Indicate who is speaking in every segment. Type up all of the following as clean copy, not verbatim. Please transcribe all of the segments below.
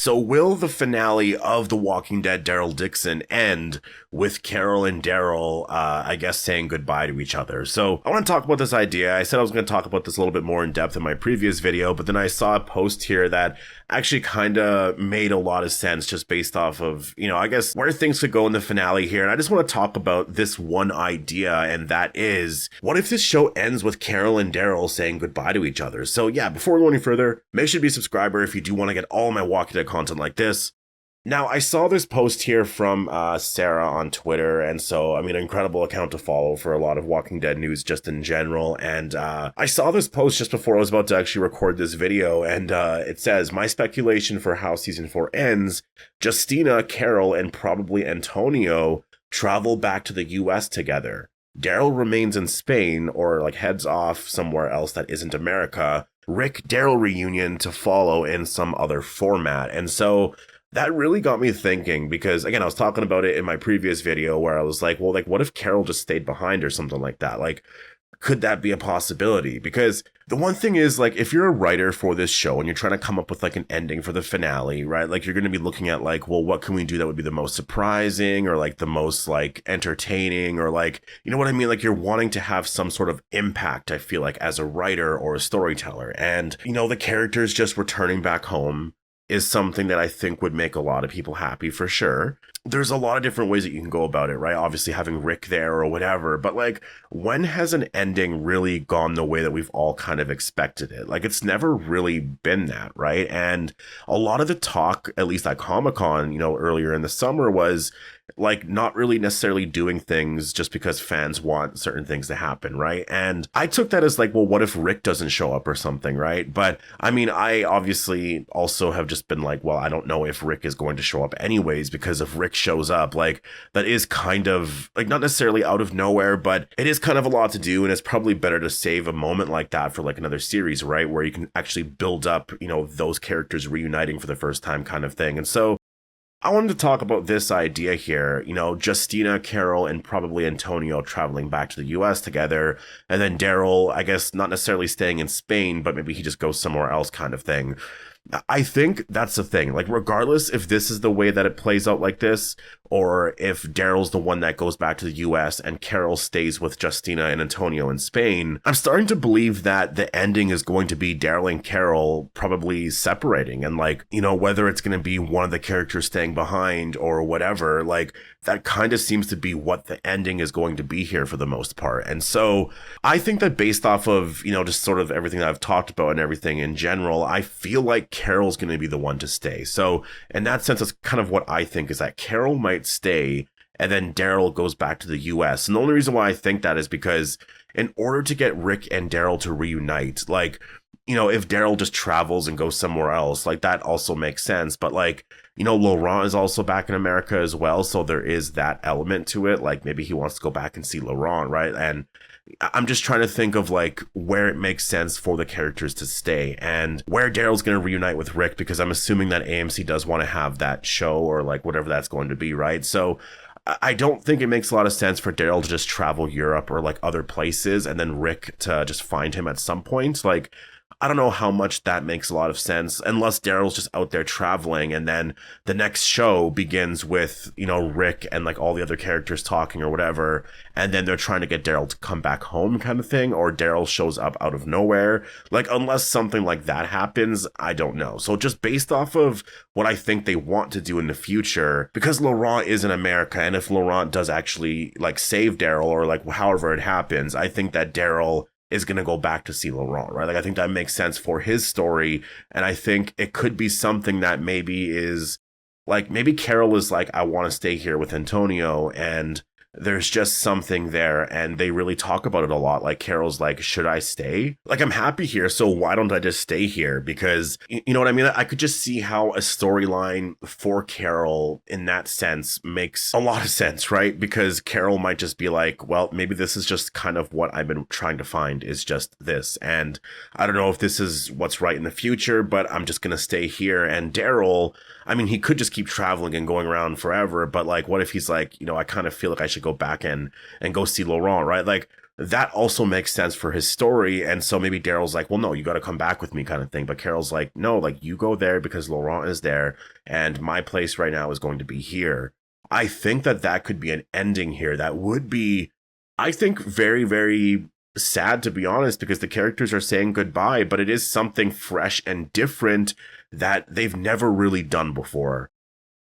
Speaker 1: So will the finale of The Walking Dead Daryl Dixon end with Carol and Daryl, I guess, saying goodbye to each other? So I want to talk about this idea. I said I was going to talk about this a little bit more in depth in my previous video, but then I saw a post here that actually kind of made a lot of sense just based off of, I guess where things could go in the finale here. And I just want to talk about this one idea, and that is, what if this show ends with Carol and Daryl saying goodbye to each other? So yeah, before we go any further, make sure to be a subscriber if you do want to get all my Walking Dead content like this. Now, I saw this post here from Sarah on Twitter, and so, an incredible account to follow for a lot of Walking Dead news just in general, and I saw this post just before I was about to actually record this video, and it says, my speculation for how Season 4 ends, Justina, Carol, and probably Antonio travel back to the US together. Daryl remains in Spain, or heads off somewhere else that isn't America. Rick-Daryl reunion to follow in some other format, and so that really got me thinking, because again, I was talking about it in my previous video where I was like, well, what if Carol just stayed behind or something like that? Could that be a possibility? Because the one thing is, if you're a writer for this show and you're trying to come up with an ending for the finale, right? You're going to be looking at well, what can we do that would be the most surprising, or the most entertaining, or you know what I mean? You're wanting to have some sort of impact, I feel as a writer or a storyteller. And, the characters just returning back home is something that I think would make a lot of people happy for sure. There's a lot of different ways that you can go about it, right? Obviously having Rick there or whatever, but when has an ending really gone the way that we've all kind of expected it? It's never really been that, right? And a lot of the talk, at least at Comic-Con, earlier in the summer, was not really necessarily doing things just because fans want certain things to happen, right? And I took that as well, what if Rick doesn't show up or something, right? But I obviously also have just been well, I don't know if Rick is going to show up anyways, because if Rick shows up, that is kind of not necessarily out of nowhere, but it is kind of a lot to do, and it's probably better to save a moment like that for another series, right? Where you can actually build up, those characters reuniting for the first time kind of thing. And so I wanted to talk about this idea here, Justina, Carol, and probably Antonio traveling back to the US together, and then Daryl, I guess, not necessarily staying in Spain, but maybe he just goes somewhere else kind of thing. I think that's the thing. Regardless if this is the way that it plays out like this, or if Daryl's the one that goes back to the US and Carol stays with Justina and Antonio in Spain, I'm starting to believe that the ending is going to be Daryl and Carol probably separating, and whether it's going to be one of the characters staying behind or whatever, that kind of seems to be what the ending is going to be here for the most part. And so I think that based off of, just sort of everything that I've talked about and everything in general, I feel like Carol's going to be the one to stay. So in that sense, that's kind of what I think, is that Carol might stay and then Daryl goes back to the US. And the only reason why I think that is because in order to get Rick and Daryl to reunite, if Daryl just travels and goes somewhere else, that also makes sense. But Laurent is also back in America as well. So there is that element to it. Maybe he wants to go back and see Laurent, right? And I'm just trying to think of where it makes sense for the characters to stay and where Daryl's going to reunite with Rick, because I'm assuming that AMC does want to have that show or whatever that's going to be, right? So I don't think it makes a lot of sense for Daryl to just travel Europe or other places and then Rick to just find him at some point. I don't know how much that makes a lot of sense, unless Daryl's just out there traveling and then the next show begins with, Rick and all the other characters talking or whatever, and then they're trying to get Daryl to come back home kind of thing, or Daryl shows up out of nowhere. Unless something like that happens, I don't know. So just based off of what I think they want to do in the future, because Laurent is in America, and if Laurent does actually save Daryl or however it happens, I think that Daryl is going to go back to see Laurent, right? I think that makes sense for his story. And I think it could be something that maybe is maybe Carol is I want to stay here with Antonio, and there's just something there, and they really talk about it a lot. Carol's should I stay? I'm happy here, so why don't I just stay here? Because you know what I mean? I could just see how a storyline for Carol in that sense makes a lot of sense, right? Because Carol might just be well, maybe this is just kind of what I've been trying to find, is just this, and I don't know if this is what's right in the future, but I'm just gonna stay here. And Daryl, he could just keep traveling and going around forever, but what if he's I kind of feel I should go back and go see Laurent, right? that also makes sense for his story. And so maybe Daryl's like, well, no, you got to come back with me kind of thing. But Carol's like, no, like you go there because Laurent is there and my place right now is going to be here. I think that that could be an ending here that would be, I think, very, very sad, to be honest, because the characters are saying goodbye, but it is something fresh and different that they've never really done before.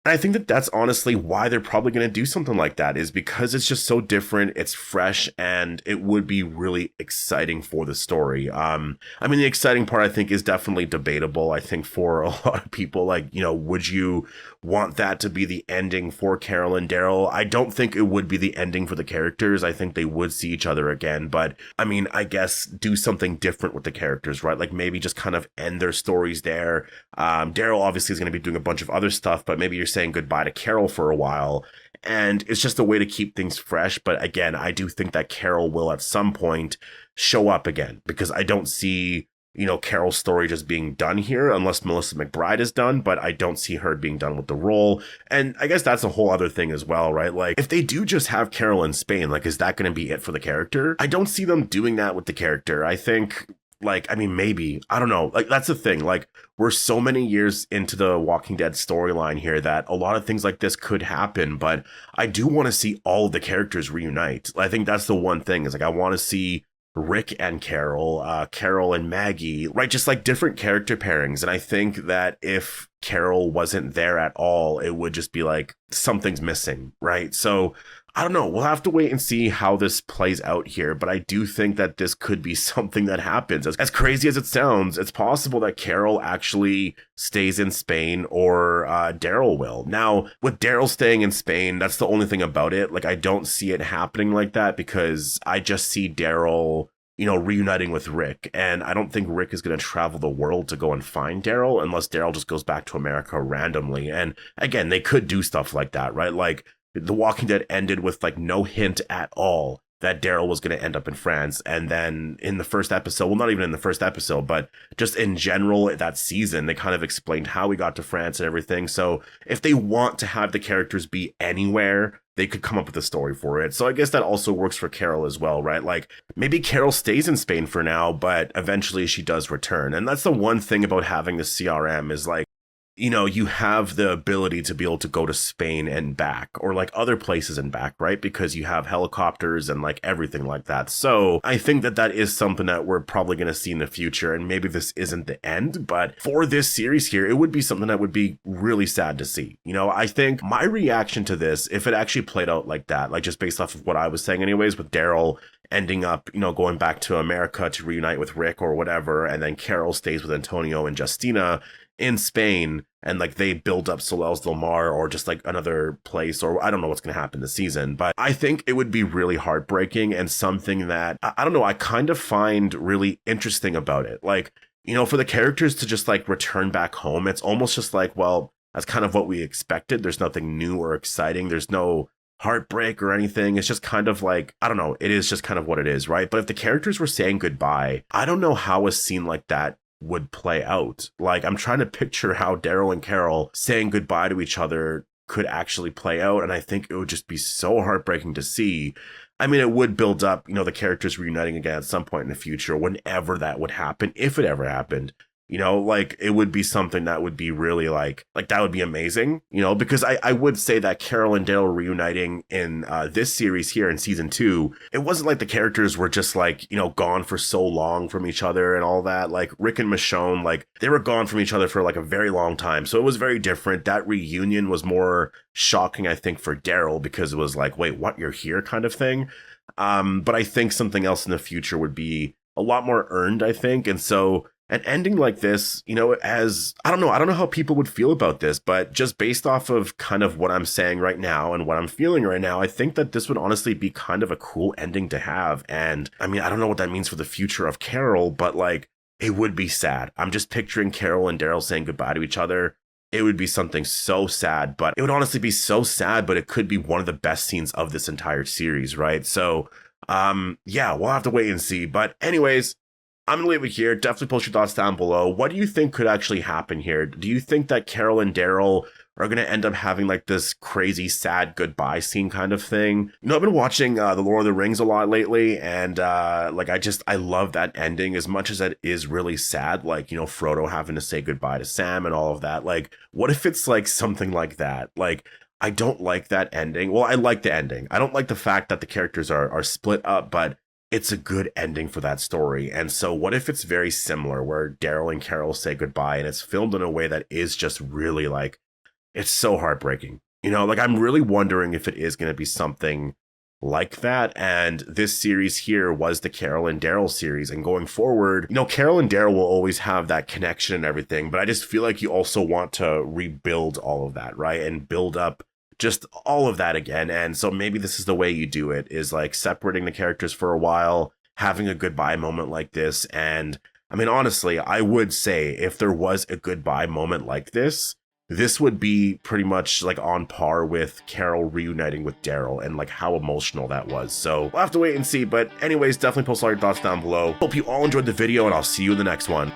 Speaker 1: And I think that that's honestly why they're probably going to do something like that, is because it's just so different, it's fresh, and it would be really exciting for the story. I mean, the exciting part, I think, is definitely debatable. I think for a lot of people, like, you know, would you want that to be the ending for Carol and Daryl? I don't think it would be the ending for the characters. I think they would see each other again. But I mean, I guess do something different with the characters, right? Like maybe just kind of end their stories there. Daryl obviously is going to be doing a bunch of other stuff, but maybe you're saying goodbye to Carol for a while. And it's just a way to keep things fresh. But again, I do think that Carol will at some point show up again, because I don't see, you know, Carol's story just being done here unless Melissa McBride is done, but I don't see her being done with the role. And I guess that's a whole other thing as well, right? Like if they do just have Carol in Spain, like, is that going to be it for the character? I don't see them doing that with the character. I think, like, I mean, maybe, I don't know. Like, that's the thing. Like, we're so many years into the Walking Dead storyline here that a lot of things like this could happen, but I do want to see all of the characters reunite. I think that's the one thing, is like, I want to see Rick and Carol, Carol and Maggie, right? Just like different character pairings. And I think that if Carol wasn't there at all, it would just be like something's missing, right? So I don't know. We'll have to wait and see how this plays out here. But I do think that this could be something that happens. As crazy as it sounds, it's possible that Carol actually stays in Spain, or Daryl will. Now, with Daryl staying in Spain, that's the only thing about it. Like, I don't see it happening like that, because I just see Daryl, you know, reuniting with Rick. And I don't think Rick is going to travel the world to go and find Daryl unless Daryl just goes back to America randomly. And again, they could do stuff like that, right? Like, The Walking Dead ended with like no hint at all that Daryl was going to end up in France. And then in the first episode, well, not even in the first episode, but just in general that season, they kind of explained how we got to France and everything. So if they want to have the characters be anywhere, they could come up with a story for it. So I guess that also works for Carol as well, right? Like maybe Carol stays in Spain for now, but eventually she does return. And that's the one thing about having the CRM, is like, you know, you have the ability to be able to go to Spain and back, or like other places and back, right? Because you have helicopters and like everything like that. So I think that that is something that we're probably going to see in the future. And maybe this isn't the end, but for this series here, it would be something that would be really sad to see. You know, I think my reaction to this, if it actually played out like that, like just based off of what I was saying anyways, with Daryl ending up, you know, going back to America to reunite with Rick or whatever, and then Carol stays with Antonio and Justina in Spain, and like they build up Soleil's Del Mar or just like another place, or I don't know what's going to happen this season, but I think it would be really heartbreaking and something that I don't know, I kind of find really interesting about it. Like, you know, for the characters to just like return back home, it's almost just like, well, that's kind of what we expected. There's nothing new or exciting. There's no heartbreak or anything. It's just kind of like, I don't know, it is just kind of what it is, right? But if the characters were saying goodbye, I don't know how a scene like that would play out. Like, I'm trying to picture how Daryl and Carol saying goodbye to each other could actually play out, and I think it would just be so heartbreaking to see. I mean, it would build up, you know, the characters reuniting again at some point in the future, whenever that would happen, if it ever happened. You know, like it would be something that would be really like that would be amazing, you know, because I would say that Carol and Daryl reuniting in this series here in season 2, it wasn't like the characters were just like, you know, gone for so long from each other and all that. Like Rick and Michonne, like they were gone from each other for like a very long time. So it was very different. That reunion was more shocking, I think, for Daryl, because it was like, wait, what, you're here kind of thing. But I think something else in the future would be a lot more earned, I think. And so an ending like this, you know, as I don't know how people would feel about this, but just based off of kind of what I'm saying right now and what I'm feeling right now, I think that this would honestly be kind of a cool ending to have. And I mean, I don't know what that means for the future of Carol, but like it would be sad. I'm just picturing Carol and Daryl saying goodbye to each other. It would be something so sad, but it would honestly be so sad, but it could be one of the best scenes of this entire series, right? So, yeah, we'll have to wait and see. But anyways, I'm gonna leave it here. Definitely post your thoughts down below. What do you think could actually happen here? Do you think that Carol and Daryl are gonna end up having like this crazy sad goodbye scene kind of thing? You know, I've been watching The Lord of the Rings a lot lately, and like I love that ending as much as it is really sad. Like, you know, Frodo having to say goodbye to Sam and all of that. Like, what if it's like something like that? Like, I don't like that ending. Well, I like the ending. I don't like the fact that the characters are split up, but it's a good ending for that story. And so what if it's very similar, where Daryl and Carol say goodbye and it's filmed in a way that is just really like, it's so heartbreaking. You know, like I'm really wondering if it is going to be something like that. And this series here was the Carol and Daryl series. And going forward, you know, Carol and Daryl will always have that connection and everything. But I just feel like you also want to rebuild all of that, right? And build up just all of that again. And so maybe this is the way you do it, is like separating the characters for a while, having a goodbye moment like this. And I mean, honestly, I would say if there was a goodbye moment like this would be pretty much like on par with Carol reuniting with Daryl and like how emotional that was. So we'll have to wait and see. But anyways, definitely post all your thoughts down below. Hope you all enjoyed the video, and I'll see you in the next one.